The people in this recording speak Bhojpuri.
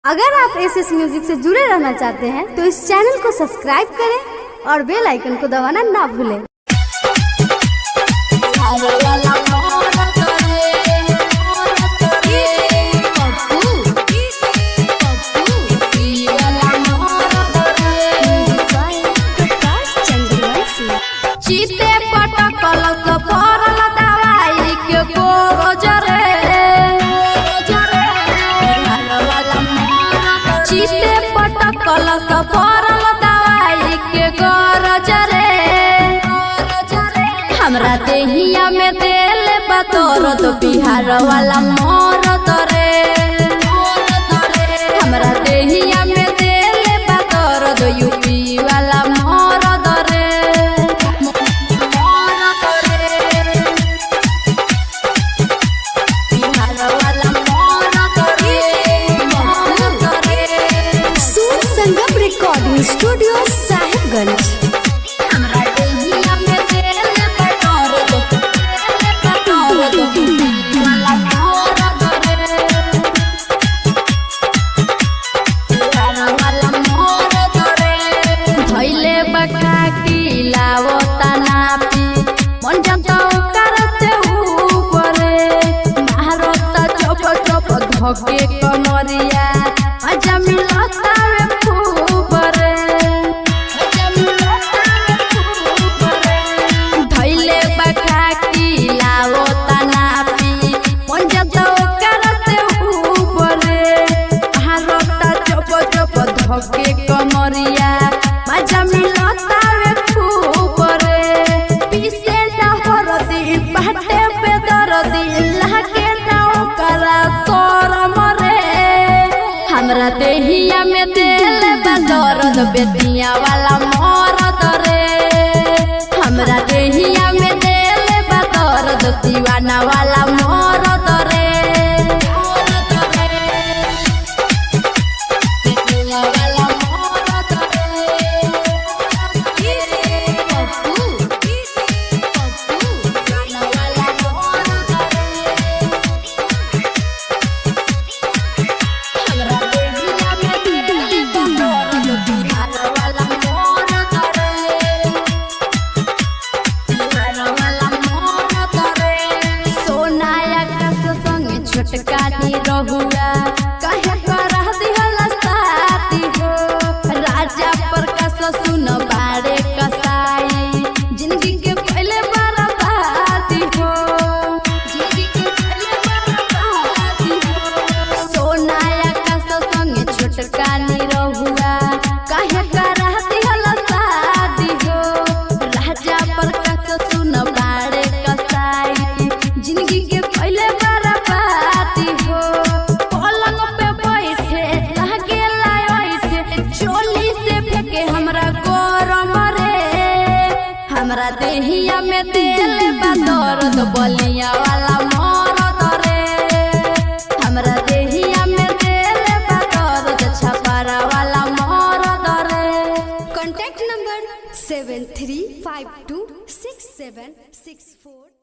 अगर आप एसएस म्यूजिक से जुड़े रहना चाहते हैं तो इस चैनल को सब्सक्राइब करें और बेल आइकन को दबाना ना भूलें। चीते पटकल परल दवाई के गोजरे चीते पटकल परल दवाई के गोजरे हमरा देहिया में दिल बतौर तो बिहार वाला मोरत रे हमरा देहिया में दिल बतौर तो यूपी वाला मोरत रे रिकॉर्डिंग स्टूडियो साहिबगंज। हमरा देहिया में दिल बतौर तो वाला मोरत रे वाला मोरत रे धइले बका की लावता नापी मन जाऊ करते ऊपरे महारता चप चप धके कमरिया अजा मिलता रे फूबरे धइले बका की लावता नापी मन जाऊ करते ऊपरे महारता चप चप धके कमरिया अजा मिलता रे फूबरे पीसे ना हरदी बाटे पे दरदी लागे ना करा तोर मरे हमरा देहिया में दिल बदौरद बेतिया वाला मोरत रे हमरा देहिया में दिल बदौरद दीवाना वाला मोरत रे बेतिया वाला मोरत छोटका नी रहुआ कहे करा दिहला साथी हो राजा प्रकाश सुन बारे कसाई जिंदगी के पहले बर्बादी हो जिंदगी के पहले बर्बादी हो सोना आकाश संगे छोटका नी रहुआ कहे करा दिहला साथी हो राजा प्रकाश सुन बारे कसाई जिंदगी के पहले हमरा देहिया में दिल बतौरद बलिया वाला मोरत रे हमरा देहिया में दिल बतौरद छपरा वाला मोरत रे। Contact number 73526764